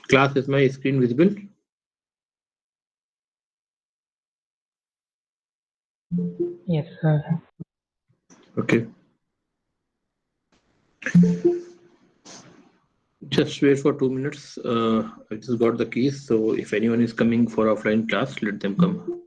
Class, is my screen visible? Yes, sir. Okay. Just wait for 2 minutes. I just got the keys. So if anyone is coming for offline class, let them come.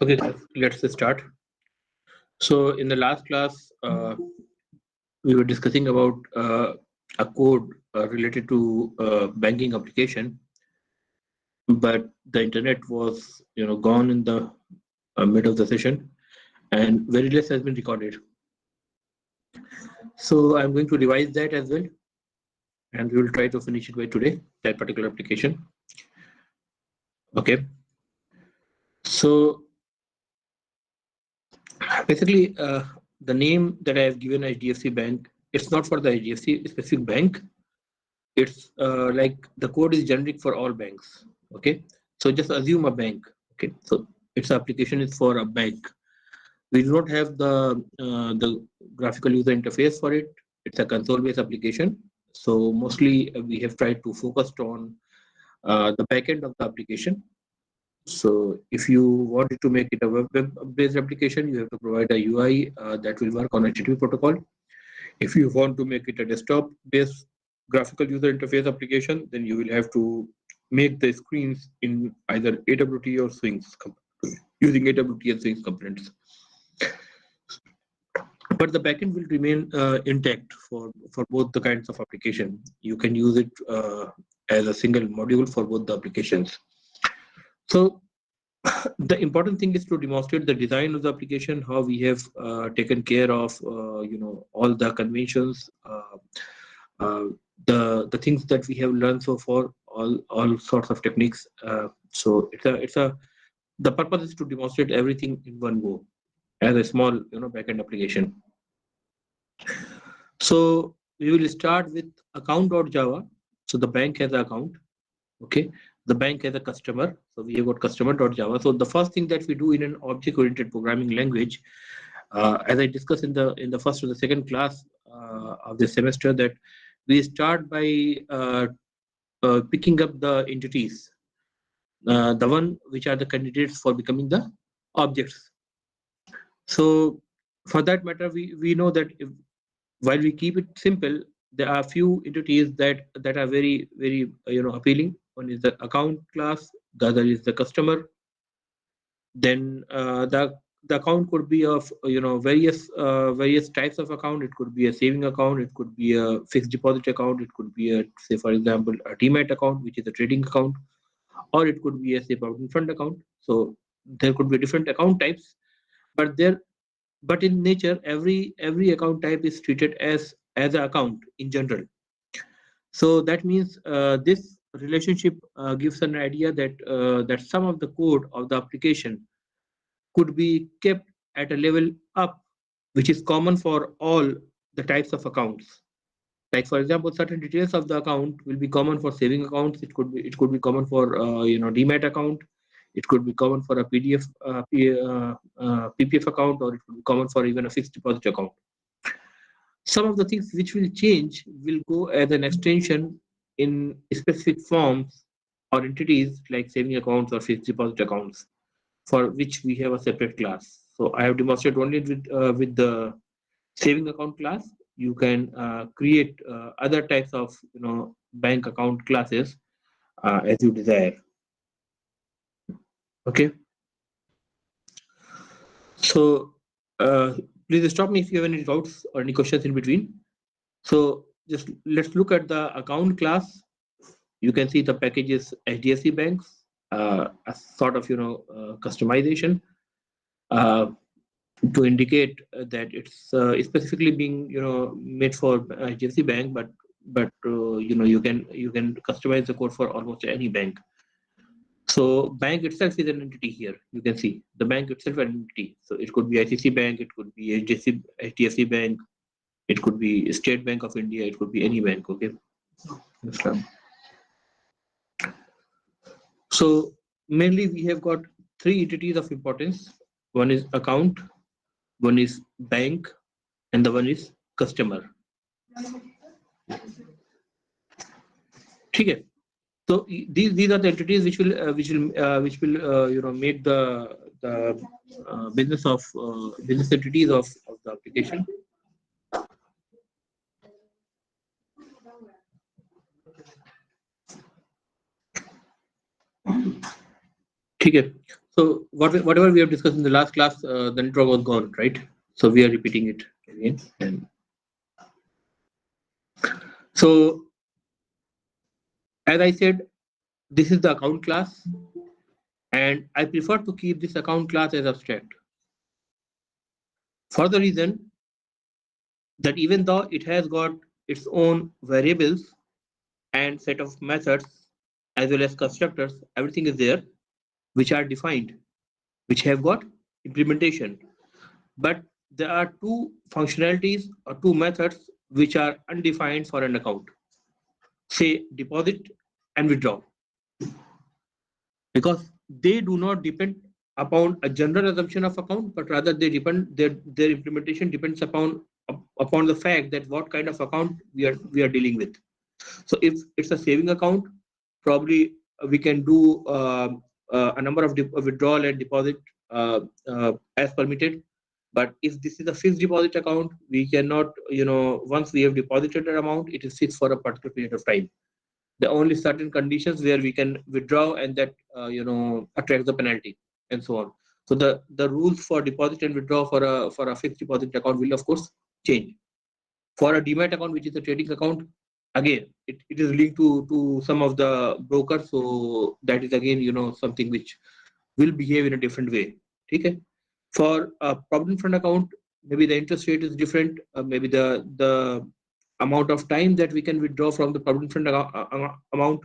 Okay, let's start. So in the last class, we were discussing about a code related to banking application, but the internet was gone in the mid of the session, and very less has been recorded. So I'm going to revise that as well, and we will try to finish it by today, that particular application. Okay. So basically, the name that I have given HDFC Bank, it's not for the HDFC specific bank. It's like the code is generic for all banks. Okay. So just assume a bank. Okay. So its application is for a bank. We do not have the graphical user interface for it. It's a console-based application. So mostly we have tried to focus on the backend of the application. So if you wanted to make it a web-based application, you have to provide a UI that will work on HTTP protocol. If you want to make it a desktop-based graphical user interface application, then you will have to make the screens in either AWT or Swings using AWT and Swings components. But the backend will remain intact for both the kinds of application. You can use it as a single module for both the applications. So the important thing is to demonstrate the design of the application, how we have taken care of all the conventions, the things that we have learned so far, all sorts of techniques. So the purpose is to demonstrate everything in one go as a small backend application. So we will start with account.java. So the bank has an account. Okay, the bank has a customer. So we have got customer.java. So the first thing that we do in an object-oriented programming language, as I discussed in the first or the second class of the semester, that we start by picking up the entities, the one which are the candidates for becoming the objects. So for that matter, we know that while we keep it simple, there are few entities that are very appealing. One is the account class, the other is the customer. Then the account could be of various types of account. It could be a saving account, it could be a fixed deposit account, it could be a, say for example, a demat account, which is a trading account, or it could be a say provident fund account. So there could be different account types, but in nature every account type is treated as an account in general. So that means this relationship gives an idea that some of the code of the application could be kept at a level up, which is common for all the types of accounts. Like for example, certain details of the account will be common for saving accounts. It could be common for demat account. It could be common for a PPF account, or it could be common for even a fixed deposit account. Some of the things which will change will go as an extension in specific forms or entities like saving accounts or fixed deposit accounts, for which we have a separate class. So I have demonstrated only with the saving account class. You can create other types of bank account classes as you desire. Okay. So please stop me if you have any doubts or any questions in between. So just let's look at the account class. You can see the packages HDFC banks, a sort of customization to indicate that it's specifically being made for HDFC bank, but you can customize the code for almost any bank. So bank itself is an entity here. You can see the bank itself an entity. So it could be ICICI Bank, it could be HDFC Bank, it could be State Bank of India, it could be any bank. Okay. So mainly we have got three entities of importance. One is account, one is bank, and the one is customer. Okay. So these are the entities which will make the business entities of the application. Okay. So whatever we have discussed in the last class, the network was gone, right? So we are repeating it again. And so as I said, this is the account class, and I prefer to keep this account class as abstract for the reason that even though it has got its own variables and set of methods as well as constructors, everything is there, which are defined, which have got implementation. But there are two functionalities or two methods which are undefined for an account, say deposit and withdraw, because they do not depend upon a general assumption of account, but rather they depend their implementation depends upon the fact that what kind of account we are dealing with. So if it's a saving account, probably we can do a number of withdrawal and deposit as permitted. But if this is a fixed deposit account, we cannot, once we have deposited an amount, it is fixed for a particular period of time. There are only certain conditions where we can withdraw, and that attracts the penalty and so on. So the rules for deposit and withdraw for a fixed deposit account will of course change. For a demat account, which is a trading account, again it is linked to some of the brokers, so that is again something which will behave in a different way. Okay. For a provident fund account, maybe the interest rate is different, maybe the amount of time that we can withdraw from the provident fund amount,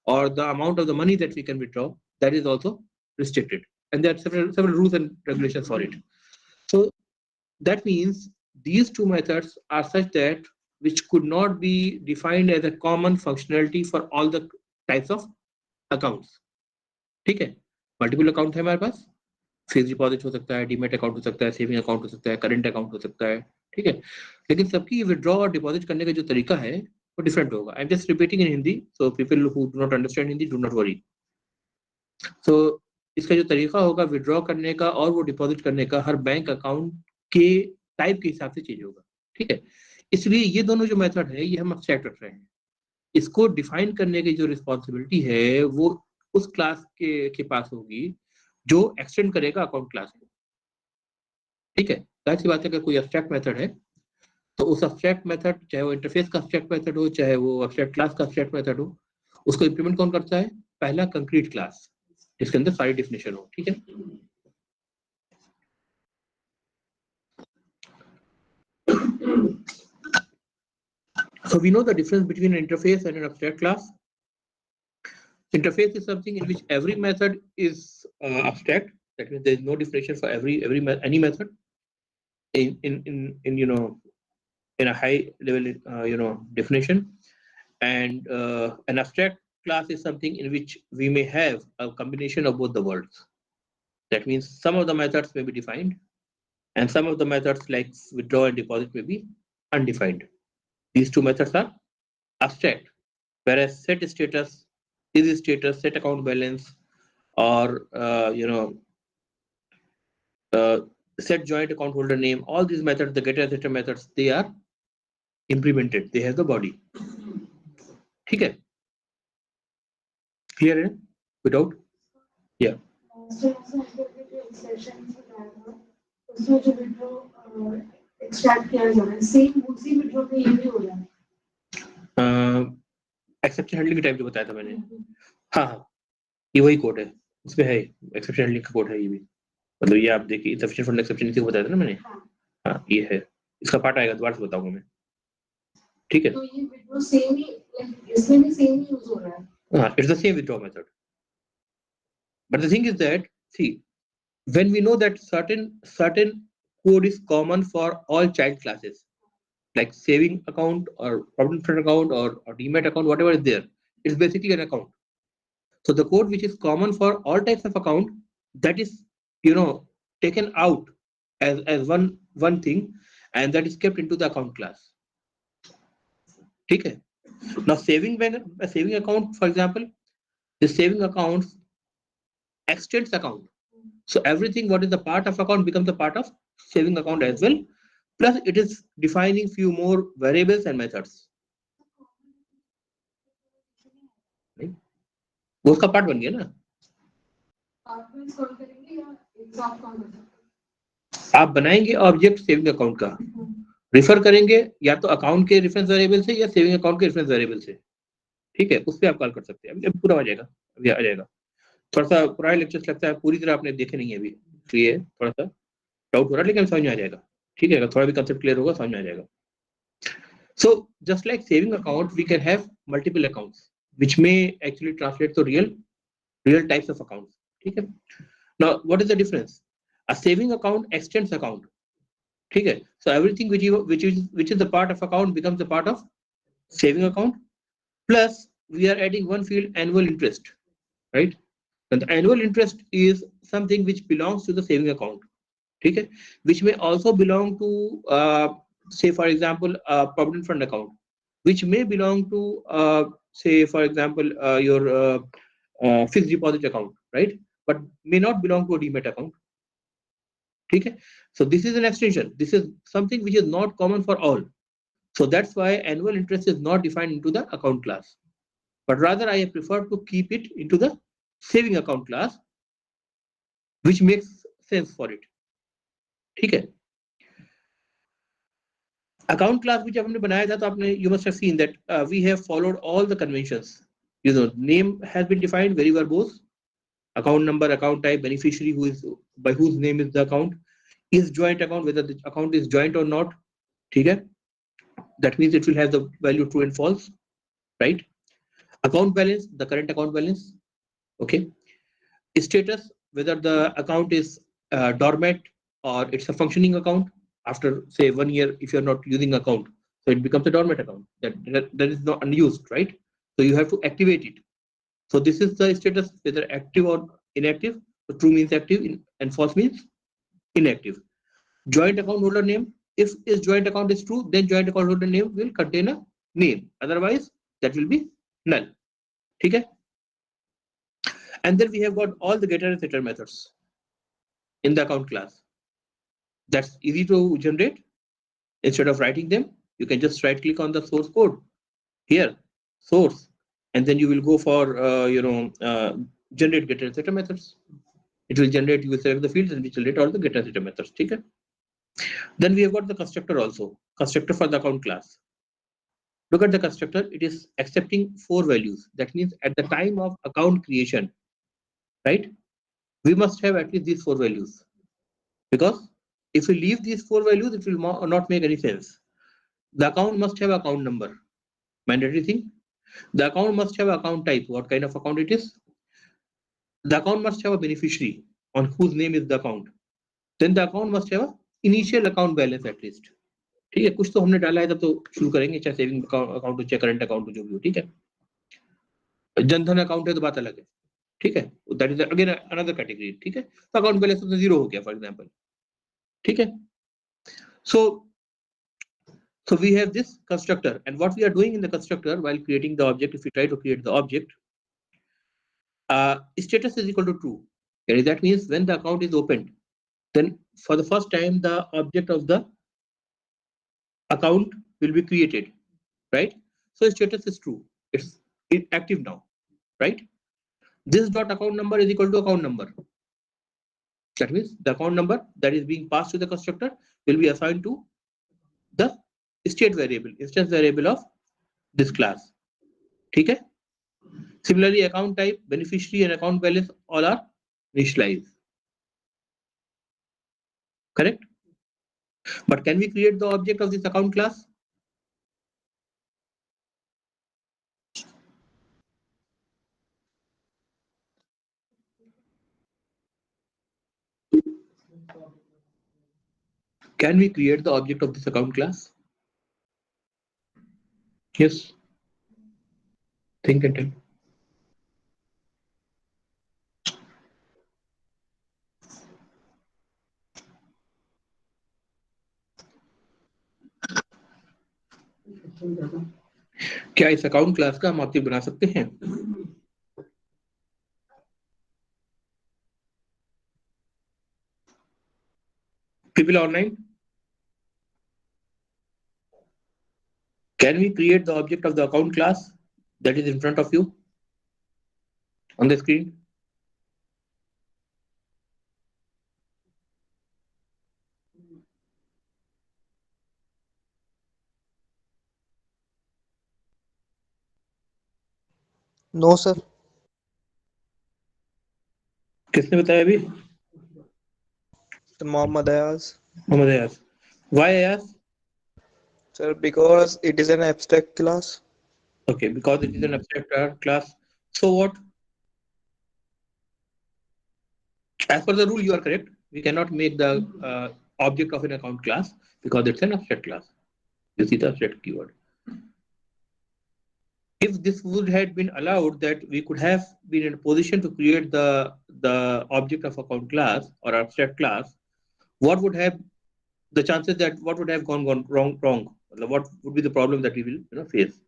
or the amount of the money that we can withdraw, that is also restricted, and there are several rules and regulations for it. So that means these two methods are such that which could not be defined as a common functionality for all the types of accounts. ठीक है, multiple account है हमारे पास, fix deposit हो सकता है, demat account हो सकता है, सेविंग अकाउंट हो सकता है, करंट अकाउंट हो सकता है, ठीक है, लेकिन सबकी विड्रॉ और डिपॉजिट करने का जो तरीका है वो डिफरेंट होगा. I am just repeating in Hindi, so people who do not understand Hindi do not worry. So इसका जो तरीका होगा विड्रॉ करने का और वो डिपॉजिट करने का हर बैंक अकाउंट के टाइप के हिसाब से चेंज होगा. ठीक है, इसलिए ये दोनों जो मेथड है ये हम एब्स्ट्रैक्ट रख रहे हैं. इसको डिफाइन करने की जो रिस्पॉन्सिबिलिटी है वो उस क्लास के पास होगी जो एक्सटेंड करेगा अकाउंट क्लास को. ठीक है, जाहिर सी बात है, अगर कोई एब्स्ट्रैक्ट मेथड है तो उस एब्स्ट्रैक्ट मेथड, चाहे वो इंटरफेस का एब्स्ट्रैक्ट मेथड हो, चाहे वो एब्स्ट्रैक्ट क्लास का एब्स्ट्रैक्ट मेथड हो, उसको इंप्लीमेंट कौन करता है? पहला कंक्रीट क्लास, जिसके अंदर सारी डिफिनेशन हो. ठीक है, so we know the difference between an interface and an abstract class. Interface is something in which every method is abstract. That means there is no definition for any method in a high level definition. And an abstract class is something in which we may have a combination of both the words. That means some of the methods may be defined, and some of the methods like withdraw and deposit may be undefined. These two methods are abstract, whereas set status, is status, set account balance, or set joint account holder name, all these methods, the getter setter methods, they are implemented, they have the body. ठीक है, clear है? Without? Yeah. उसमें जो withdraw extract किया जा रहा है, same उसी विड्रॉ पे ये भी हो रहा है. एक्सेप्शन हैंडलिंग का टाइप जो बताया था मैंने, हाँ, ये वही कोड है, इसमें है एक्सेप्शन हैंडलिंग का कोड है ये भी. मतलब ये आप देखिए, इनसफिशिएंट फंड एक्सेप्शन इसी को बताया था ना मैंने. हाँ, ये है, इसका पार्ट आएगा, दोबारा से बताऊंगा मैं. ठीक है, तो ये विड्रॉ सेम ही, इसमें भी सेम ही यूज हो रहा है. हाँ, it's the same withdraw method. But the thing is that, see, when we know that certain code is common for all child classes, like saving account or provident fund account or demat account, whatever is there, it's basically an account. So the code which is common for all types of account, that is taken out as one thing, and that is kept into the account class. Okay. Now saving account, for example, the saving account extends account. So everything what is the part of account becomes a part of saving account as well. Plus it is defining few more variables and methods. वो उसका part बन गया ना. आप बनाएंगे object saving account का, refer करेंगे या तो अकाउंट के रेफरेंस वेरिएबल से या सेविंग अकाउंट के रेफरेंस वेरिएबल से. ठीक है, उस पर आप कॉल कर सकते हैं. अभी पूरा हो जाएगा, अभी आ जाएगा. थोड़ा सा पुराने लेक्चर्स लगता है पूरी तरह आपने देखे नहीं है अभी, इसलिए थोड़ा सा डाउट हो रहा है, लेकिन समझ में आ जाएगा. ठीक है, अगर थोड़ा भी कंसेप्ट क्लियर होगा समझ में आ जाएगा. So just like saving account, we can have multiple accounts which may actually translate to real types of accounts. ठीक है, now what is the difference? A saving account extends account. ठीक है, so everything which is the part of account becomes a part of saving account, plus we are adding one field, annual interest, right? And the annual interest is something which belongs to the saving account. ठीक है, which may also belong to say for example a provident fund account, which may belong to say for example your fixed deposit account, right? but may not belong to a demat account. Okay? So this is an extension. This is something which is not common for all. So that's why annual interest is not defined into the account class. But rather I prefer to keep it into the saving account class, which makes sense for it. Okay? Account class which आपने बनाया था तो आपने you must have seen that we have followed all the conventions. You know, name has been defined, very verbose. Account number, account type, beneficiary, who is by whose name is the account, is joint account, whether the account is joint or not. Okay? That means it will have the value true and false, right? Account balance, the current account balance. Okay? Status, whether the account is dormant or it's a functioning account. After say 1 year, if you're not using account, so it becomes a dormant account that is not unused, right? So you have to activate it. So this is the status, whether active or inactive. So true means active and false means inactive. Joint account holder name, if is joint account is true, then joint account holder name will contain a name, otherwise that will be null. Okay? And then we have got all the getter and setter methods in the account class. That's easy to generate. Instead of writing them, you can just right click on the source code here, source, and then you will go for generate getter and setter methods. It will generate, you will select the fields and we generate all the getter and setter methods. Okay? Then we have got the constructor also, constructor for the account class. Look at the constructor, it is accepting 4 values. That means at the time of account creation, right, we must have at least these 4 values, because if we leave these 4 values, it will not make any sense. The account must have account number, mandatory thing. The account must have account type, what kind of account it is. The account must have a beneficiary on whose name is the account. Then the account must have a initial account balance at least. ठीक है, कुछ तो हमने डाला है तब तो शुरू करेंगे, चाहे सेविंग अकाउंट हो चाहे करंट अकाउंट हो, जो भी हो. ठीक है, जनधन अकाउंट है तो बात अलग है. ठीक है, that is again another category. ठीक है, तो अकाउंट बैलेंस तो 0 हो गया फॉर एग्जांपल. ठीक है, so we have this constructor, and what we are doing in the constructor while creating the object, if we try to create the object, status is equal to true. And that means when the account is opened, then for the first time the object of the account will be created, right? So status is true, it's active now, right? This dot account number is equal to account number. That means the account number that is being passed to the constructor will be assigned to the state variable, instance variable of this class. Okay? Similarly, account type, beneficiary and account balance all are initialized. Correct? But can we create the object of this account class? Can we create the object of this account class? Yes. Think and tell. क्या इस account class का हम object बना सकते हैं? People online? Can we create the object of the account class that is in front of you on the screen? No, sir. किसने बताया अभी? Mohammed Ayaz. Mohammed Ayaz. Why Ayaz? Sir, because it is an abstract class. Okay, because it is an abstract class. So what? As per the rule, you are correct. We cannot make the object of an account class because it's an abstract class. You see the abstract keyword. If this would have been allowed, that we could have been in a position to create the object of account class or abstract class, what would have the chances that what would have gone wrong? What would be the problem that we will face?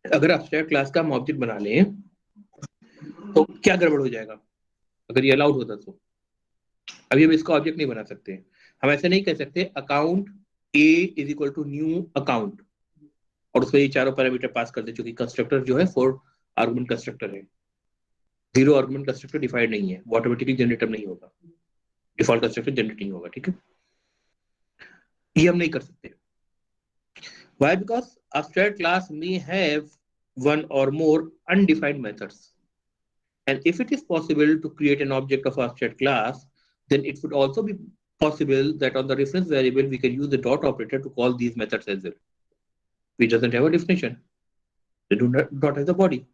अगर abstract class का हम object बना लें तो क्या गड़बड़ हो जाएगा अगर ये अलाउड होता तो? अभी हम इसका ऑब्जेक्ट नहीं बना सकते। हम ऐसे नहीं कह सकते account A is equal to new account और उसमें ये चारों पैरामीटर पास कर दे, क्योंकि कंस्ट्रक्टर जो है 4 आर्गुमेंट कंस्ट्रक्टर है, 0 आर्गुमेंट कंस्ट्रक्टर डिफाइंड नहीं है, वो ऑटोमेटिकली जनरेटर नहीं होगा, डिफॉल्ट कंस्ट्रक्टर जनरेट नहीं होगा। ठीक है, ये हम नहीं कर सकते। Why? Because abstract class may have one or more undefined methods. And if it is possible to create an object of abstract class, then it would also be possible that on the reference variable, we can use the dot operator to call these methods as well, which doesn't have a definition. They do not have the body.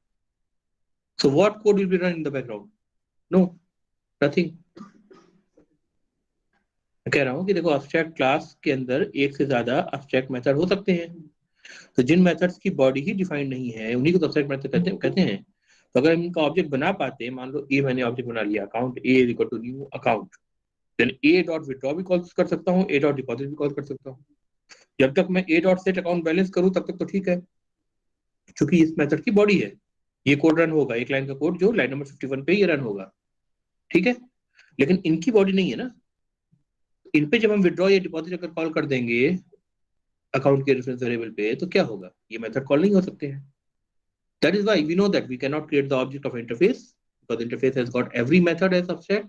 So what code will be run in the background? No, nothing. मैं कह रहा हूँ कि देखो abstract class के अंदर एक से ज्यादा abstract method हो सकते हैं, तो जिन मेथड्स की बॉडी ही डिफाइंड नहीं है उन्हीं को तो abstract method कहते हैं। तो अगर हम इनका ऑब्जेक्ट बना पाते हैं, मान लो ए मैंने ऑब्जेक्ट बना लिया account A is equal to new account, then a dot withdraw भी कॉल कर सकता हूँ, ए डॉट डिपॉजिट भी कॉल कर सकता हूँ। जब तक मैं a dot set account balance करूँ तब तक तो ठीक है, क्योंकि इस मेथड की बॉडी है, ये कोड रन होगा, एक लाइन का कोड जो लाइन नंबर 51 पे ये रन होगा। ठीक है, लेकिन इनकी बॉडी नहीं है ना, इन पे जब हम विथड्रॉ या डिपॉजिट अगर कॉल कर देंगे अकाउंट के रेफरेंस वेरिएबल पे तो क्या होगा, ये मेथड कॉल नहीं हो सकते हैं। That is why we know that we cannot create the object of interface because interface has got every method as abstract.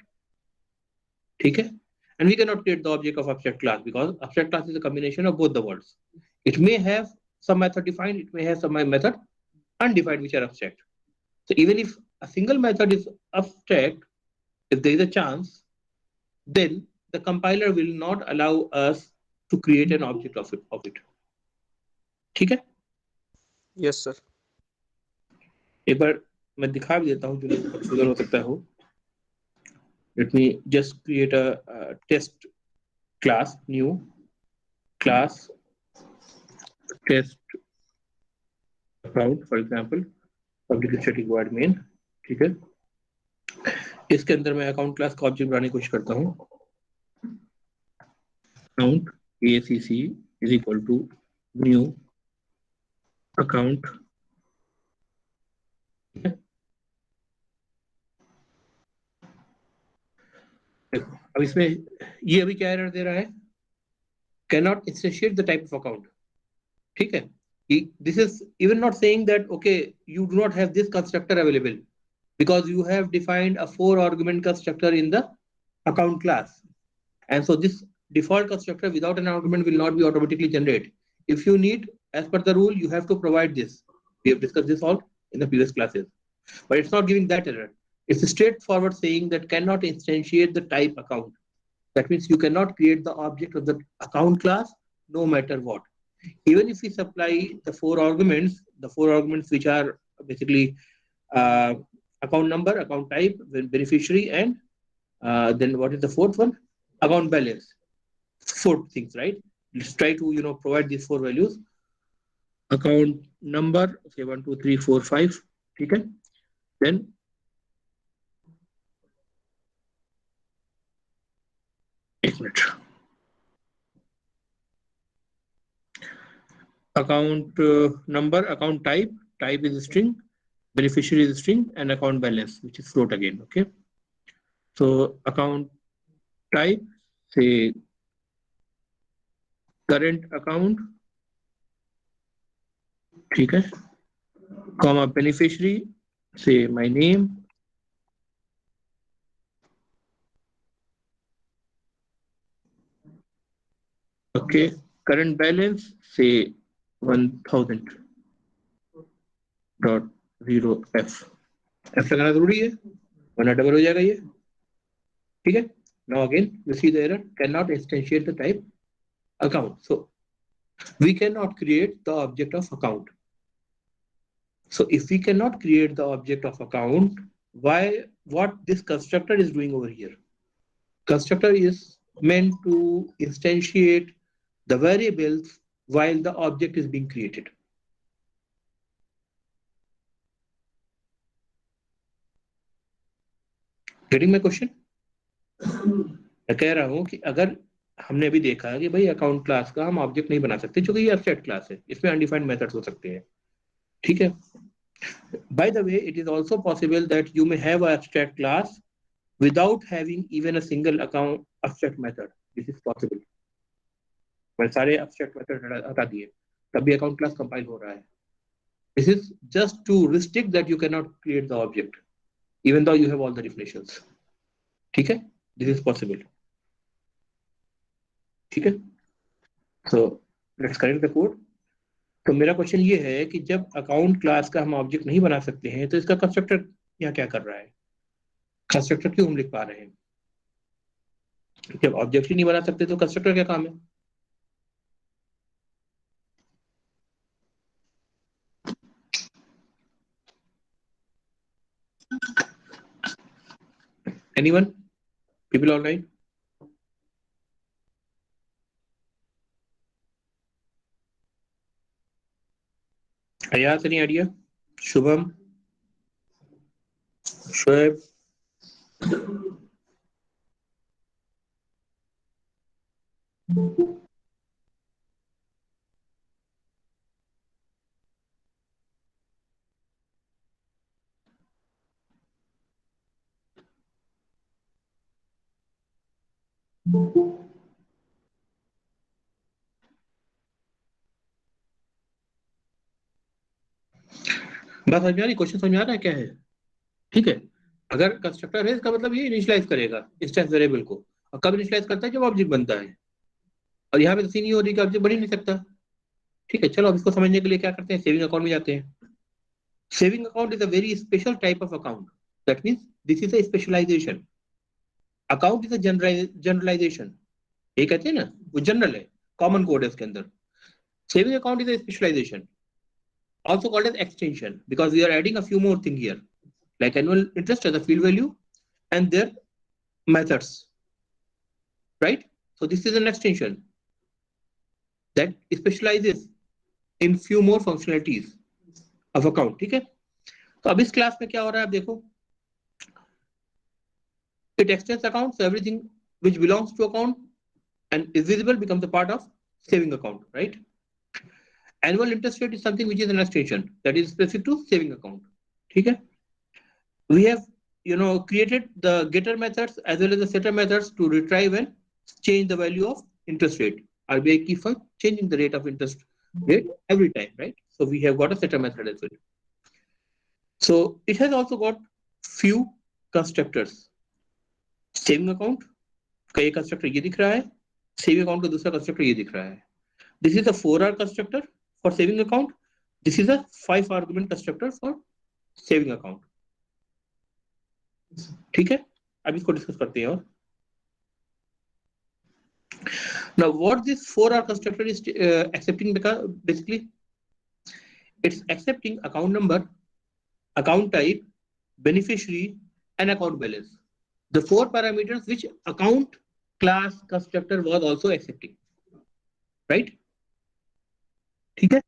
ठीक है, and we cannot create the object of abstract class because abstract class is a combination of both the words. It may have some method defined, it may have some method undefined which are abstract. So even if a single method is abstract, if there is a chance, then the compiler will not allow us to create an object of it. ठीक है? Yes, sir. एक बार मैं दिखा भी देता हूँ जो confusion हो सकता हो। Let me just create a test class, new class test account, for example, public static void main। ठीक है, इसके अंदर मैं अकाउंट क्लास का ऑब्जेक्ट बनाने की कोशिश करता हूँ। Account ACC is equal to new account। अब इसमें ये अभी क्या एरर दे रहा है, cannot instantiate the type of account। ठीक है, this is even not saying that okay you do not have this constructor available because you have defined a 4 argument constructor in the account class, and so this default constructor without an argument will not be automatically generated. If you need, as per the rule, you have to provide this. We have discussed this all in the previous classes, but it's not giving that error. It's straightforward saying that cannot instantiate the type account. That means you cannot create the object of the account class no matter what. Even if we supply the 4 arguments, which are basically account number, account type, beneficiary, and then what is the fourth one? Account balance. 4 things, right? Let's try to provide these 4 values. Account number, okay, 1, 2, 3, 4, 5. Okay. Then account number, account type is string, beneficiary is string, and account balance, which is float again. Okay. So account type, say current account, ठीक है, comma beneficiary, say my name, okay, current balance, say 1000.0f। f लगाना जरूरी है वरना double हो जाएगा ये। ठीक है, now again you see the error, cannot instantiate the type account. So we cannot create the object of account. So if we cannot create the object of account, what this constructor is doing over here? Constructor is meant to instantiate the variables while the object is being created. Getting my question? मैं कह रहा हूं कि अगर हमने अभी देखा कि भाई अकाउंट क्लास का हम ऑब्जेक्ट नहीं बना सकते क्योंकि ये एब्स्ट्रैक्ट क्लास है, इसमें अनडिफाइंड मेथड्स हो सकते हैं। ठीक है। By the way it is also possible that you may have a abstract class without having even a single account abstract method. This is possible. मैं सारे abstract method हटा दिए तब भी account class compile हो रहा है. This is just to restrict that you cannot create the object even though you have all the definitions. ठीक है? This is possible. ठीक है? So let's correct the code. तो मेरा क्वेश्चन ये है कि जब अकाउंट क्लास का हम ऑब्जेक्ट नहीं बना सकते हैं तो इसका कंस्ट्रक्टर यहाँ क्या कर रहा है? कंस्ट्रक्टर क्यों हम लिख पा रहे हैं? जब ऑब्जेक्ट ही नहीं बना सकते तो कंस्ट्रक्टर क्या काम है? Anyone? People online? Ayaz, any idea? Shubham? Shoaib? बात समझ में आ रही? क्वेश्चन समझ में आ रहा है क्या है? ठीक है। अगर कंस्ट्रक्टर है इसका मतलब ये इनिशियलाइज करेगा इंस्टेंस वेरिएबल को, और कब इनिशियलाइज करता है? जब ऑब्जेक्ट बनता है। और यहाँ पे तो सीन नहीं हो रही कि ऑब्जेक्ट बन ही नहीं सकता। ठीक है, चलो अब इसको समझने के लिए क्या करते हैं, सेविंग अकाउंट में जाते हैं। Saving account is a very special type of account, that means this is a specialization. Account is a generalization, ये कहते हैं ना, वो जनरल है, कॉमन कोड है उसके अंदर। Saving account is a specialization, also called as extension, because we are adding a few more things here, like annual interest as a field value and their methods, right? So this is an extension that specializes in few more functionalities of account. ठीक है, तो अब इस class में क्या हो रहा है आप देखो, it extends account, so everything which belongs to account and is visible becomes a part of saving account, right? Annual interest rate is something which is an extension that is specific to saving account. ठीक है, we have created the getter methods as well as the setter methods to retrieve and change the value of interest rate. RBI keeps on changing the rate of interest rate every time, right? So we have got a setter method as well. So it has also got few constructors. Saving account का एक constructor ये दिख रहा है, saving account का दूसरा constructor ये दिख रहा है. This is a 4R constructor for saving account. This is a 5 argument constructor for saving account. ठीक है, अब इसको डिस्कस करते हैं। और now what this 4R constructor is accepting, because basically it's accepting account number, account type, beneficiary and account balance, the 4 parameters which account class constructor was also accepting, right? ठीक है,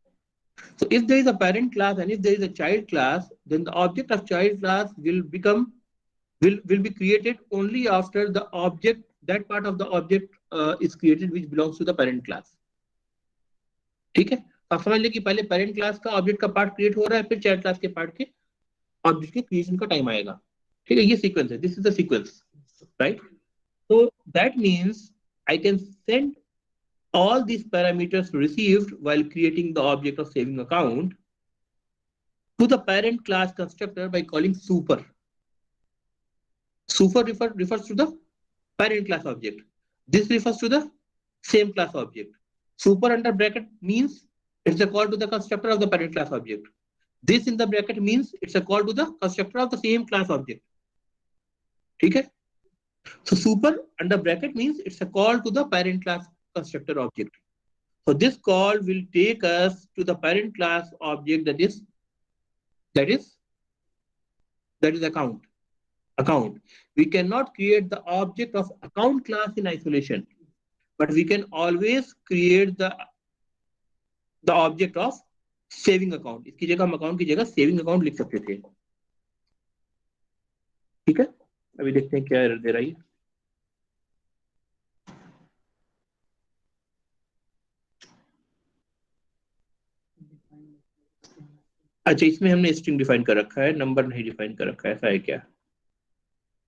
so if there is a parent class and if there is a child class, then the object of child class will be created only after the object, that part of the object is created which belongs to the parent class. ठीक है, आप समझ लें कि पहले parent class का object का part create हो रहा है, फिर चाइल्ड क्लास के पार्ट के ऑब्जेक्ट के क्रिएशन का टाइम आएगा। ठीक है, ये सीक्वेंस है, this is the sequence, right? So that means I can send all these parameters received while creating the object of saving account to the parent class constructor by calling super. Super refers to the parent class object. This refers to the same class object. Super under bracket means it's a call to the constructor of the parent class object. This in the bracket means it's a call to the constructor of the same class object. ठीक है, so super under bracket means it's a call to the parent class constructor object. So this call will take us to the parent class object that is account. We cannot create the object of account class in isolation, but we can always create the object of saving account. इसकी जगह हम account की जगह saving account लिख सकते थे। ठीक है, अभी देखते हैं क्या एरर दे रही है। अच्छा, इसमें हमने स्ट्रिंग डिफाइन कर रखा है, नंबर नहीं डिफाइन कर रखा है, ऐसा है क्या?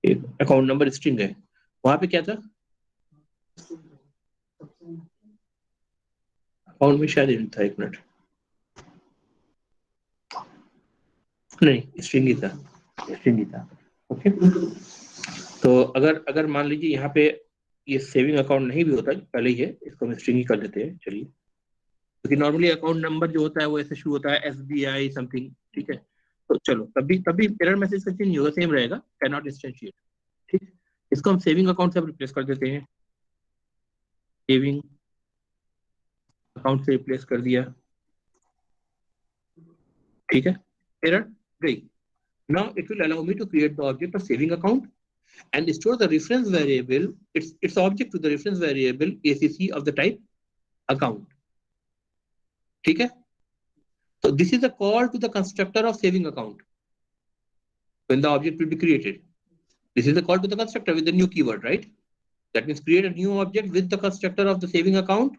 एक अकाउंट नंबर स्ट्रिंग है, वहां पे क्या था? अकाउंट में शायद int था, 1 मिनट, नहीं स्ट्रिंग ही था, स्ट्रिंग ही था। ओके, तो अगर मान लीजिए यहाँ पे ये सेविंग अकाउंट नहीं भी होता, पहले ही है, इसको हम स्ट्रिंग ही कर देते हैं, चलिए, क्योंकि नॉर्मली अकाउंट नंबर जो होता है वो ऐसे शुरू होता है SBI समथिंग, ठीक है, तो चलो तभी एरर मैसेज का चेंज होगा, सेम रहेगा, कैन नॉट इंस्टेंशिएट, ठीक। इसको हम सेविंग अकाउंट से रिप्लेस कर देते हैं, सेविंग अकाउंट से रिप्लेस कर दिया, ठीक है, एरर गई। Now it will allow me to create the object of saving account and store the reference variable, its object to the reference variable ACC of the type account, ठीक है। So this is a call to the constructor of saving account when the object will be created. This is a call to the constructor with the new keyword, right? That means create a new object with the constructor of the saving account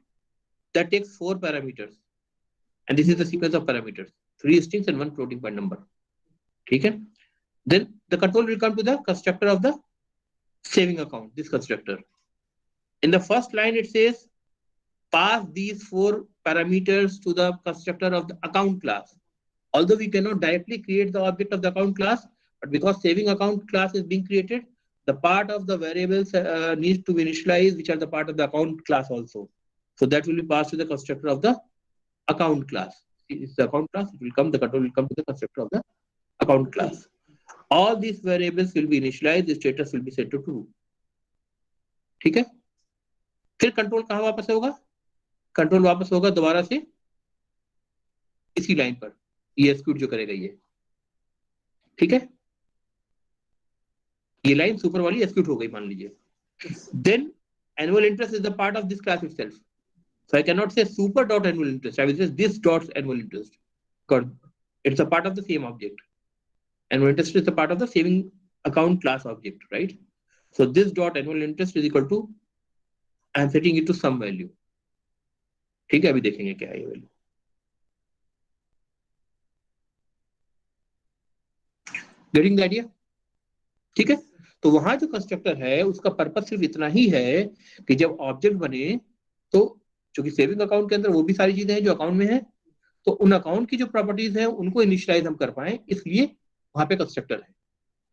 that takes 4 parameters, and this is the sequence of parameters, 3 strings and 1 floating point number, ठीक है। Then the control will come to the constructor of the saving account, this constructor. In the first line it says pass these 4 parameters to the constructor of the account class. Although we cannot directly create the object of the account class, but because saving account class is being created, the part of the variables needs to be initialized, which are the part of the account class also. So that will be passed to the constructor of the account class. It's the account class, it will come, the control will come to the constructor of the account class. All these variables will be initialized, the status will be set to true, ठीक है। फिर control कहाँ वापस होगा? Control वापस होगा दोबारा से इसी लाइन पर, ये एक्सिक्यूट जो करेगा ये, ठीक है, ये लाइन सुपर वाली एक्सिक्यूट हो गई मान लीजिए। Then annual interest is the part of this class itself, so I cannot say super dot annual interest, I will say this dot annual interest because it's a part of the same object. Annual interest is a part of the saving account class object, right? So this dot annual interest is equal to, I am setting it to some value, ठीक है, अभी देखेंगे क्या है ये value. Getting the idea, ठीक है। तो वहां जो कंस्ट्रक्टर है उसका पर्पस सिर्फ इतना ही है कि जब ऑब्जेक्ट बने तो चूंकि सेविंग अकाउंट के अंदर वो भी सारी चीजें हैं जो अकाउंट में है, तो उन अकाउंट की जो प्रॉपर्टीज है उनको इनिशियलाइज हम कर पाए, इसलिए वहां पे कंस्ट्रक्टर है।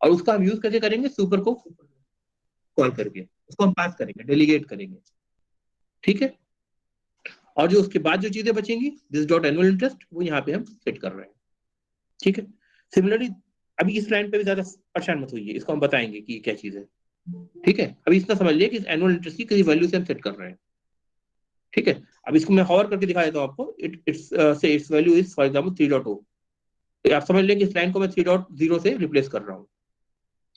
और उसका हम यूज कैसे करेंगे? सुपर को कॉल करके उसको हम पास करेंगे, डेलीगेट करेंगे, ठीक है। और जो उसके बाद जो चीजें बचेंगी, दिस डॉट एनुअल इंटरेस्ट, वो यहाँ पे हम सेट कर रहे हैं, ठीक है। सिमिलरली अभी इस लाइन पे भी ज्यादा परेशान मत होइए, इसको हम बताएंगे कि क्या चीज है, ठीक है। अभी इतना समझ लिया कि इस एनुअल इंटरेस्ट की किसी वैल्यू से हम सेट कर रहे हैं, ठीक है। अब इसको मैं हॉवर करके दिखा देता हूँ आपको, it's value is for example 3.0, तो आप समझ लें कि इस लाइन को मैं 3.0 से रिप्लेस कर रहा हूँ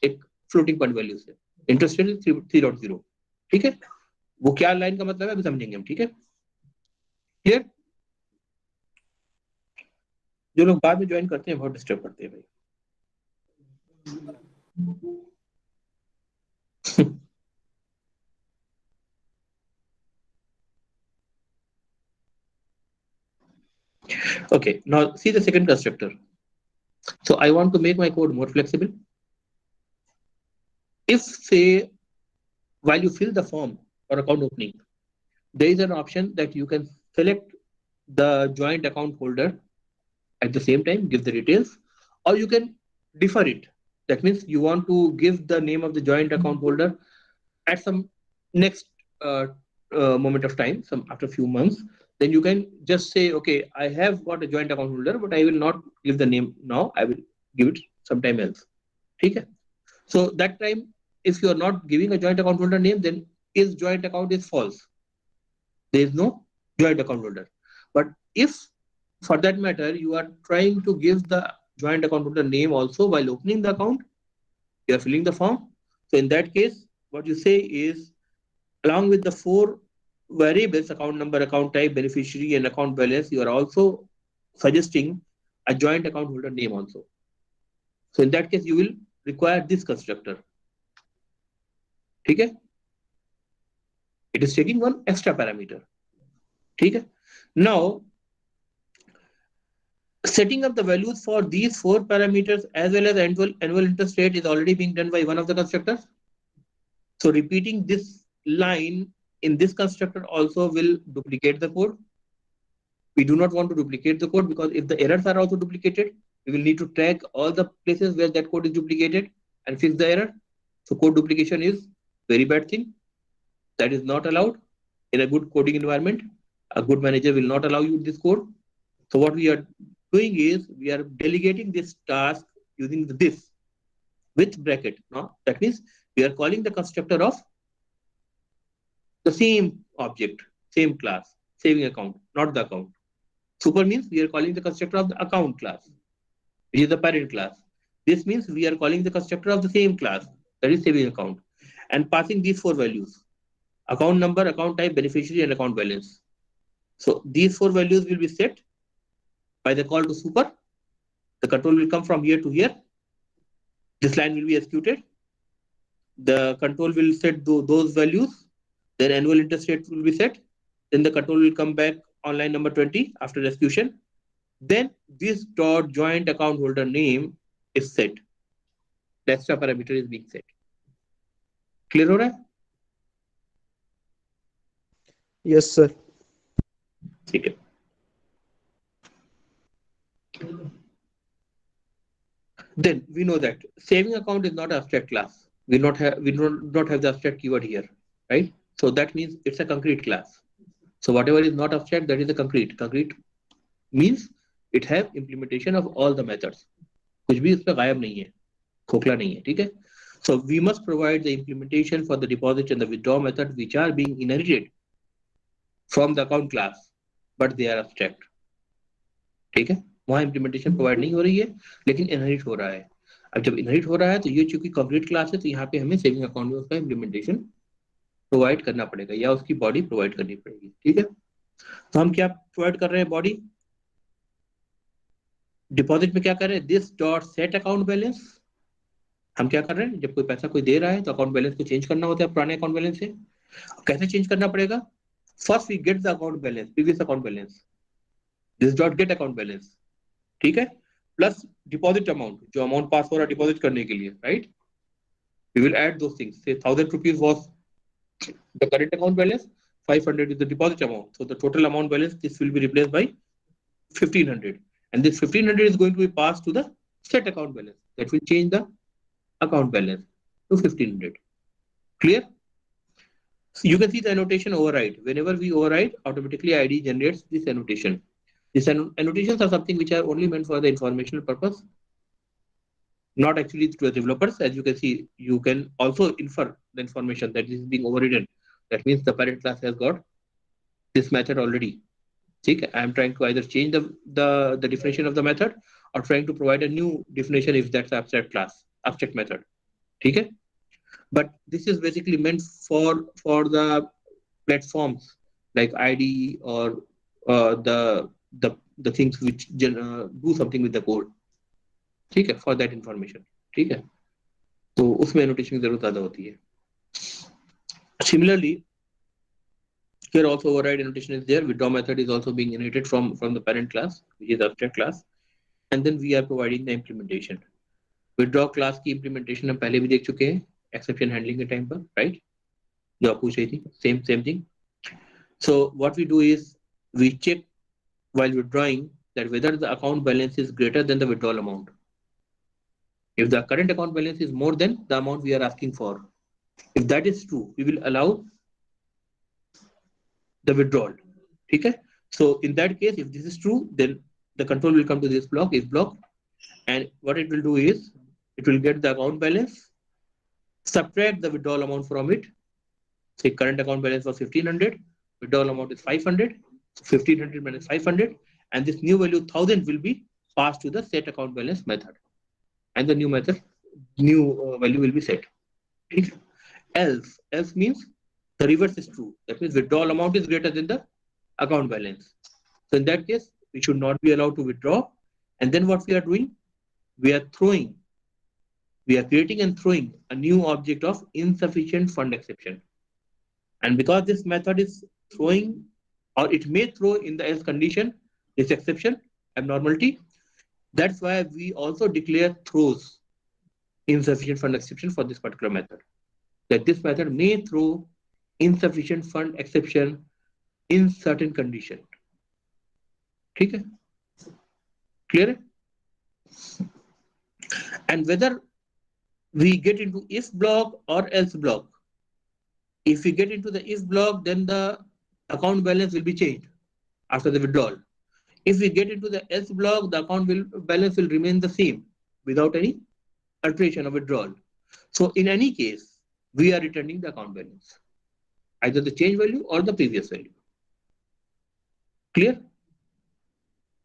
एक फ्लोटिंग पॉइंट वैल्यू से, इंटरेस्ट रेट 3.0, ठीक है। वो क्या लाइन का मतलब है अभी समझेंगे हम, ठीक है, क्लियर। जो लोग बाद में ज्वाइन करते हैं बहुत डिस्टर्ब करते हैं भाई। Okay, now see the second constructor. So I want to make my code more flexible. If say while you fill the form for account opening, there is an option that you can select the joint account holder at the same time, give the details, or you can defer it. That means you want to give the name of the joint account holder at some next moment of time, some after a few months. Then you can just say, okay, I have got a joint account holder, but I will not give the name now. I will give it sometime else. Okay. So that time, if you are not giving a joint account holder name, then his joint account is false. There is no joint account holder. But if for that matter, you are trying to give the joint account holder name also while opening the account, you are filling the form. So in that case, what you say is, along with the 4 variables, account number, account type, beneficiary, and account balance, you are also suggesting a joint account holder name also. So in that case, you will require this constructor. Okay? It is taking one extra parameter. Okay? Now, Setting up the values for these 4 parameters as well as annual interest rate is already being done by one of the constructors. So repeating this line in this constructor also will duplicate the code. We do not want to duplicate the code because if the errors are also duplicated, we will need to track all the places where that code is duplicated and fix the error. So code duplication is very bad thing. That is not allowed in a good coding environment. A good manager will not allow you this code. So what we are doing is we are delegating this task using this with bracket. No? That means we are calling the constructor of the same object, same class, saving account, not the account. Super means we are calling the constructor of the account class, which is the parent class. This means we are calling the constructor of the same class, that is saving account, and passing these 4 values: account number, account type, beneficiary, and account balance. So these 4 values will be set by the call to super. The control will come from here to here. This line will be executed. The control will set those values. Then annual interest rate will be set. Then the control will come back on line number 20 after execution. Then this dot joint account holder name is set. The extra parameter is being set. Clear हो रहा है? Yes, sir. ठीक है. Then we know that saving account is not an abstract class. We do not have the abstract keyword here, right? So that means it's a concrete class. So whatever is not abstract, that is a concrete. Concrete means it have implementation of all the methods. कुछ भी इसमें गायब नहीं है, खोखला नहीं है, ठीक है? So we must provide the implementation for the deposit and the withdraw method which are being inherited from the account class, but they are abstract. ठीक है? वहाँ implementation provide नहीं हो रही है, लेकिन inherit हो रहा है. अब जब inherit हो रहा है तो ये चूंकि concrete class है तो यहाँ पे हमें saving account में उसका implementation provide करना पड़ेगा या उसकी body provide करनी पड़ेगी. ठीक है? तो हम क्या provide कर रहे हैं body? डिपॉजिट में क्या कर रहे हैं? This dot set account balance. हम क्या कर रहे हैं? जब कोई पैसा कोई दे रहा है तो अकाउंट बैलेंस को चेंज करना होता है पुराने अकाउंट बैलेंस से. कैसे चेंज करना पड़ेगा? First we get the account balance, previous account balance. This dot get account balance, ठीक है, प्लस डिपॉजिट अमाउंट, जो अमाउंट पास हो रहा है डिपॉजिट करने के लिए, right? We will add those things. Say 1000 rupees was the current account balance, 500 is the deposit amount. So the total amount balance, this will be replaced by 1500. And this 1500 is going to be passed to the set account balance. That will change the account balance to 1500. Clear? So you can see the annotation override. Whenever we override, automatically ID generates this annotation. These annotations are something which are only meant for the informational purpose, not actually to the developers. As you can see, you can also infer the information that is being overridden. That means the parent class has got this method already. I am trying to either change the definition of the method or trying to provide a new definition if that's abstract class, abstract method. Okay? But this is basically meant for the platforms like IDE or the things which do something with the code. ठीक है, for that information. ठीक है, तो उसमें annotation की जरूरत ज़्यादा होती है. Similarly, here also override annotation is there. Withdraw method is also being inherited from the parent class, which is abstract class, and then we are providing the implementation. Withdraw class की implementation हम पहले भी देख चुके हैं exception handling के time पर, right? जो आप पूछ रही थी, same thing. So what we do is we check while withdrawing that whether the account balance is greater than the withdrawal amount. If the current account balance is more than the amount we are asking for, if that is true, we will allow the withdrawal. Okay? So in that case, if this is true, then the control will come to this block, is block, and what it will do is it will get the account balance, subtract the withdrawal amount from it. Say current account balance was 1500, withdrawal amount is 500, so 1500 minus 500, and this new value 1000 will be passed to the set account balance method, and the new value will be set. Else means the reverse is true. That means withdrawal amount is greater than the account balance. So in that case, we should not be allowed to withdraw. And then what we are doing? We are creating and throwing a new object of insufficient fund exception. And because this method is throwing, or it may throw in the else condition, this exception, abnormality, That's why we also declare throws insufficient fund exception for this particular method. That this method may throw insufficient fund exception in certain condition. ठीक है? Clear? And whether we get into if block or else block. If we get into the if block, then the account balance will be changed after the withdrawal. If we get into the else block, the balance will remain the same without any alteration or withdrawal. So in any case, we are returning the account balance, either the change value or the previous value. Clear?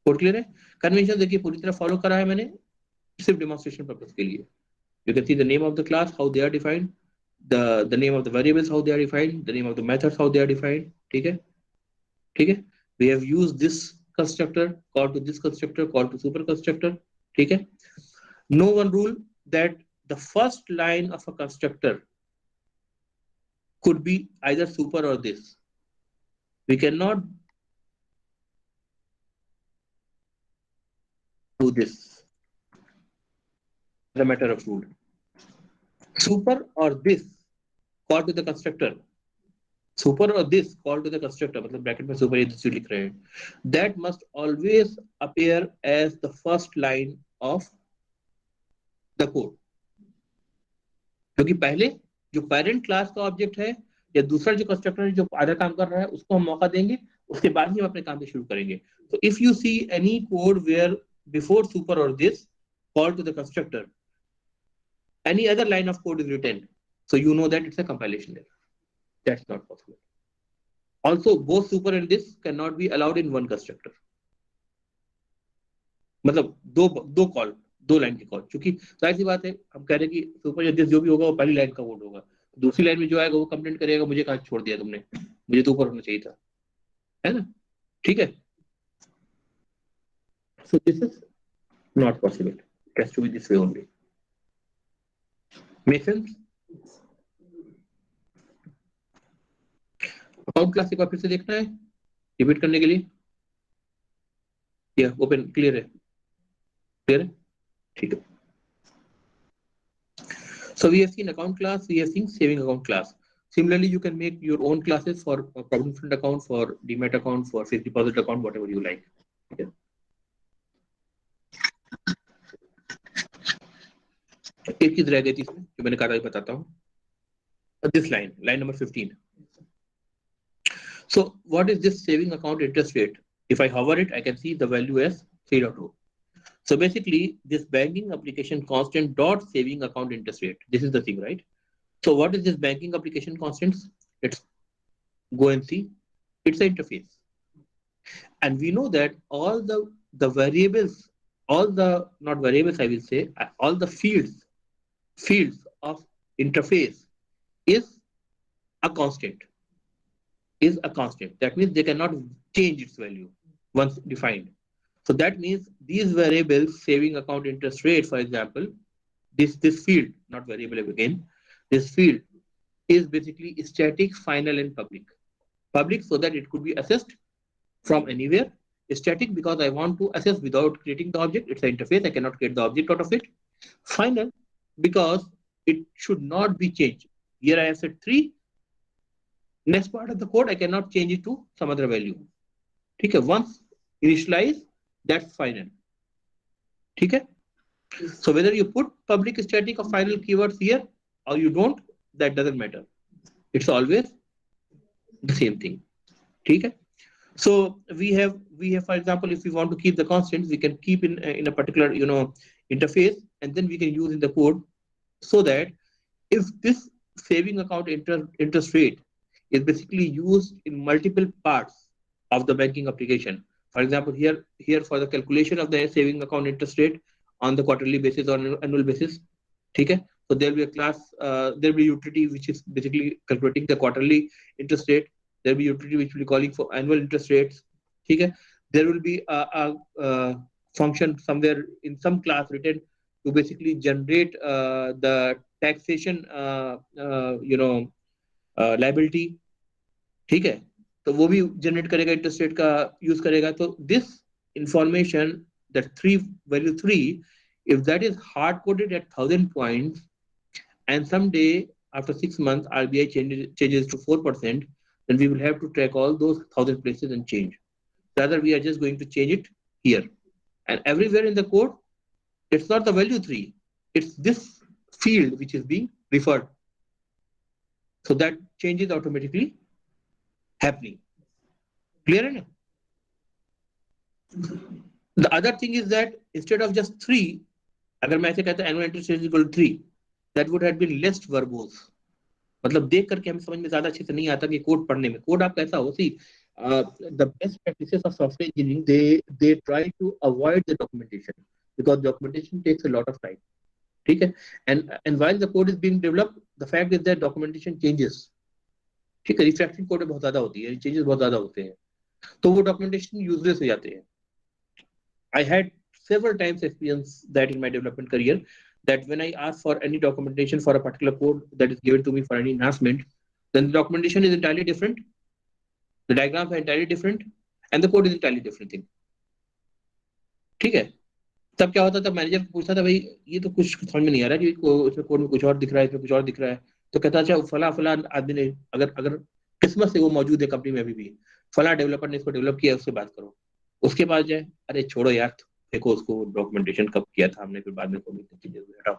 Code clear है? Convention देखिए पूरी तरह follow करा है मैंने, सिर्फ demonstration purpose के लिए. You can see the name of the class, how they are defined, the name of the variables, how they are defined, the name of the methods, how they are defined. ठीक है? ठीक है? We have used this constructor, call to this constructor, call to super constructor. ठीक है? No one rule that the first line of a constructor could be either super or this. We cannot do this as a matter of rule. Super or this call to the constructor. Super or this call to the constructor, मतलब bracket में super this लिख रहे हैं. That must always appear as the first line of the code. क्योंकि पहले जो parent class का object है या दूसरा जो कंस्ट्रक्टर है जो आधा काम कर रहा है उसको हम मौका देंगे, उसके बाद ही हम अपने काम पे शुरू करेंगे. So if you see any code where before super or this call to the constructor, any other line of code is written, so you know that it's a compilation error. That's not possible. Also, both super and this cannot be allowed in one constructor. मतलब दो call, दो line के call, क्योंकि जाहिर सी बात है हम कह रहे हैं कि सुपर या दिस जो भी होगा वो पहली लाइन का कोड होगा, दूसरी लाइन में जो आएगा वो कंप्लेंट करेगा मुझे कहाँ छोड़ दिया तुमने, मुझे तो ऊपर होना चाहिए था, है ना? ठीक है? So this is not possible. It has to be this way only. Make sense? Account class एक बार फिर से देखना है रिपीट करने के लिए. या ओपन क्लियर है? क्लियर है? ठीक है. So we have seen account class, we have seen saving account class. Similarly, you can make your own classes for provident fund account, for demat account, for fixed deposit account, whatever you like. Okay. एक चीज रह गई थी इसमें जो मैंने कहा बताता हूँ. This line number 15. So what is this saving account interest rate? If I hover it, I can see the value as 3.2. So basically, this banking application constant dot saving account interest rate. This is the thing, right? So what is this banking application constants? Let's go and see. It's an interface, and we know that all the variables, all the not variables, I will say, all the fields of interface is a constant. Is a constant. That means they cannot change its value once defined. So that means these variables, saving account interest rate, for example, this field, not variable again, this field is basically static, final, and public. Public so that it could be assessed from anywhere. Static because I want to assess without creating the object. It's an interface. I cannot create the object out of it. Final because it should not be changed. Here I have said 3. Next part of the code, I cannot change it to some other value. Okay, once initialized, that's final. Okay, so whether you put public, static, or final keywords here or you don't, that doesn't matter. It's always the same thing. Okay, so we have, for example, if we want to keep the constants, we can keep in a particular interface, and then we can use in the code so that if this saving account interest rate is basically used in multiple parts of the banking application. For example, here for the calculation of the saving account interest rate on the quarterly basis or annual basis. Okay? So there will be a class, there will be utility which is basically calculating the quarterly interest rate. There will be utility which will be calling for annual interest rates. Okay? There will be a function somewhere in some class written to basically generate the taxation liability. ठीक है, तो वो भी generate करेगा, interest rate का use करेगा. तो this information that value 3, if that is hard coded at 1000 points, and someday after 6 months RBI changes to 4%, then we will have to track all those 1000 places and change. Rather, we are just going to change it here. And everywhere in the code, it's not the value 3, it's this field which is being referred. So that change is automatically happening. Clear enough? The other thing is that instead of just 3, अगर मैं ऐसे कहता annual interest rate is equal to 3, that would have been less verbose. मतलब देख करके हमें समझ में ज्यादा अच्छे से नहीं आता कि कोड पढ़ने में. कोड आपका ऐसा हो, see, the best practices of software engineering, they try to avoid the documentation because documentation takes a lot of time. ठीक है? And while the code is being developed, the fact is that documentation changes. ठीक है? Refactoring code में बहुत ज्यादा होती है, changes बहुत ज्यादा होते हैं, तो वो documentation useless हो जाते हैं. I had several times experience that in my development career, that when I ask for any documentation for a particular code that is given to me for any enhancement, then the documentation is entirely different, the diagrams are entirely different, and the code is entirely different thing. ठीक है? तब क्या होता था, manager पूछता था, भाई ये तो कुछ समझ में नहीं आ रहा कि इसमें कोड में कुछ और दिख रहा है, इसमें कुछ और दिख रहा है. तो कहता अच्छा फला आदमी ने, अगर किस्मत से वो मौजूद है कंपनी में अभी भी, फला डेवलपर ने इसको डेवलप किया, उससे बात करो. उसके पास जाए, अरे छोड़ो यार, देखो उसको डॉक्यूमेंटेशन कब किया था हमने, फिर बाद में चीजें हटाओ,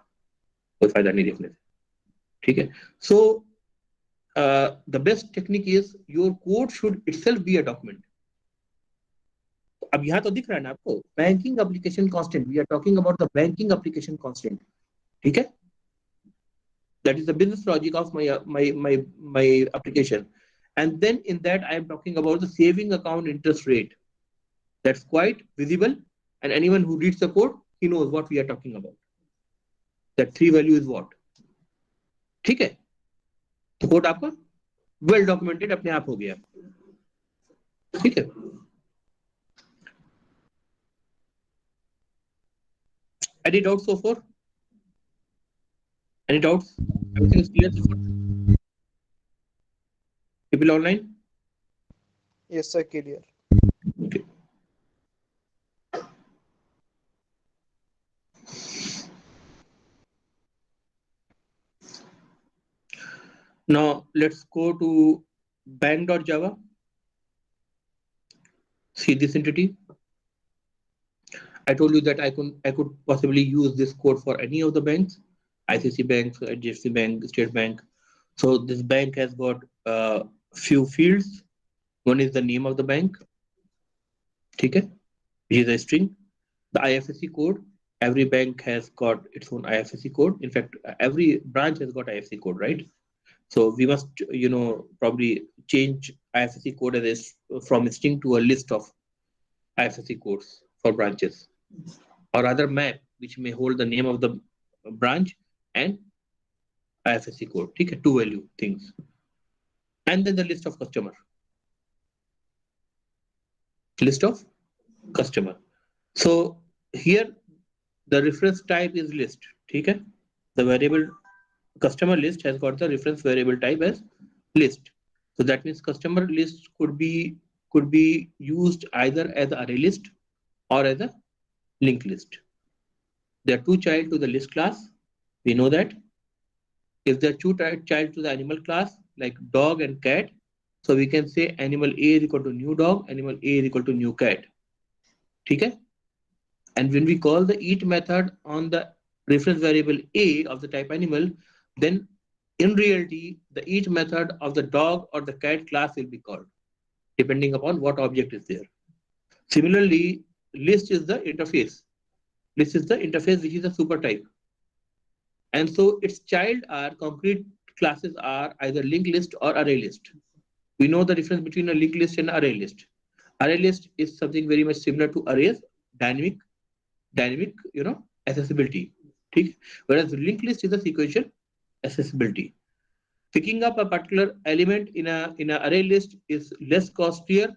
कोई फायदा नहीं देखने से. ठीक है? So the best technique is your code should itself be a document. अब यहाँ तो दिख रहा है ना आपको, banking application constant, we are talking about the banking application constant. ठीक है? That is the business logic of my application, and then in that I am talking about the saving account interest rate. That's quite visible, and anyone who reads the code, he knows what we are talking about. That 3 value is what. ठीक है? तो code आपका well documented अपने आप हो गया. ठीक है? Any doubts so far? Any doubts? Everything is clear so far? People online? Yes, sir, clear. Okay. Now let's go to bank.java. See this entity. I told you that I could possibly use this code for any of the banks, ICICI Bank, HDFC Bank, State Bank. So this bank has got few fields. One is the name of the bank, okay, which is a string. The IFSC code. Every bank has got its own IFSC code. In fact, every branch has got IFSC code, right? So we must, probably change IFSC code from a string to a list of IFSC codes for branches, or other map which may hold the name of the branch and IFSC code. Okay, 2 value things, and then the list of customer. List of customer. So here the reference type is list. Okay, the variable customer list has got the reference variable type as list. So that means customer list could be used either as an array list or as a linked list. There are 2 child to the list class. We know that. If there are 2 child to the animal class, like dog and cat, so we can say animal A is equal to new dog, animal A is equal to new cat. Okay? And when we call the eat method on the reference variable A of the type animal, then in reality, the eat method of the dog or the cat class will be called, depending upon what object is there. Similarly, list is the interface. List is the interface which is a super type. And so its child are concrete classes are either linked list or array list. We know the difference between a linked list and array list. Array list is something very much similar to arrays, dynamic, accessibility. Whereas linked list is a sequential accessibility. Picking up a particular element in an array list is less costlier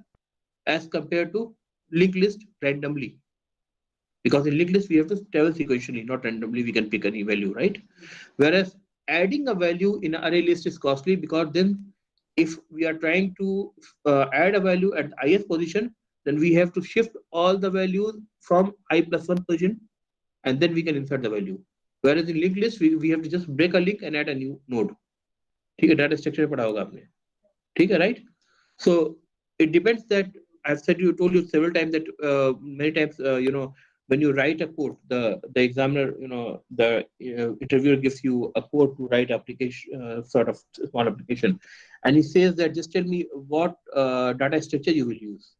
as compared to linked list randomly. Because in linked list we have to travel sequentially, not randomly we can pick any value, right? Whereas adding a value in an array list is costly, because then if we are trying to add a value at the highest position, then we have to shift all the values from I+1 position, and then we can insert the value. Whereas in linked list, we have to just break a link and add a new node. ठीक है, data structure पढ़ा होगा आपने. ठीक है, right? So it depends that I've told you several times that many times when you write a code, the examiner, the interviewer gives you a code to write application, sort of small application, and he says that just tell me what data structure you will use.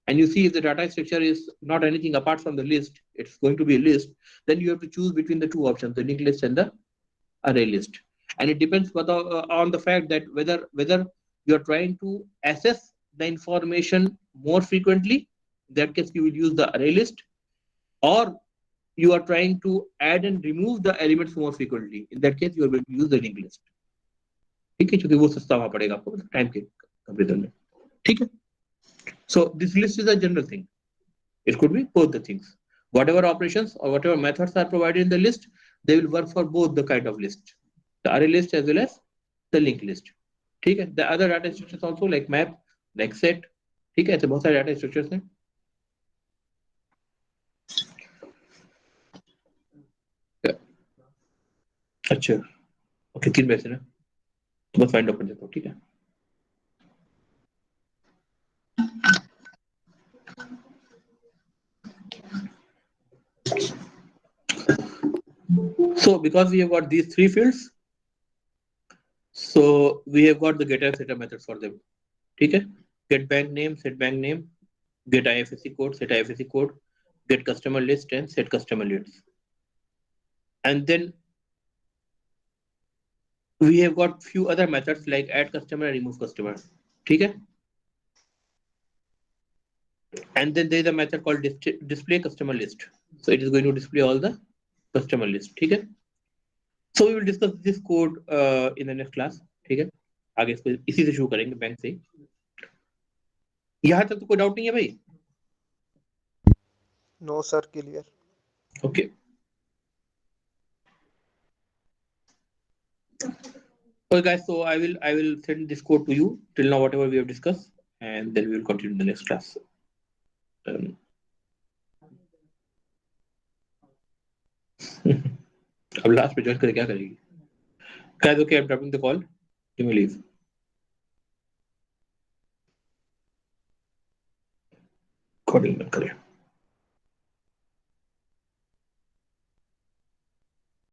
And you see if the data structure is not anything apart from the list, it's going to be a list, then you have to choose between the two options, the linked list and the array list. And it depends on the fact that whether you're trying to assess the information more frequently, in that case you will use the array list, or you are trying to add and remove the elements more frequently, in that case you are going to use the linked list. ठीक है, क्योंकि वो सस्ता वहां पड़ेगा आपको time के comparison में. ठीक है. So this list is a general thing. It could be both the things. Whatever operations or whatever methods are provided in the list, they will work for both the kind of list, the array list as well as the linked list. ठीक है. The other data structures also like map, like set. ठीक है, ऐसे बहुत सारे data structures हैं. अच्छा, okay, 3 पैसे ना, बस फाइंड आउट कर देता हूँ. ठीक है. So because we have got these 3 fields, so we have got the getter setter methods for them. Okay, get bank name, set bank name, get IFSC code, set IFSC code, get customer list and set customer lists. And then we have got few other methods like add customer and remove customer. Okay. And then there is a method called display customer list. So it is going to display all the customer list. Okay. So we will discuss this code in the next class. ठीक है, आगे इसको इसी से शुरू करेंगे, bank से. यहाँ तक तो कोई डाउट नहीं है भाई? No sir, clear. Okay. Okay guys, so I will send this code to you till now whatever we have discussed, and then we will continue in the next class. अब last पे join करके क्या करेगी? Guys, okay, I'm dropping the call. You may leave. Recording बंद करें.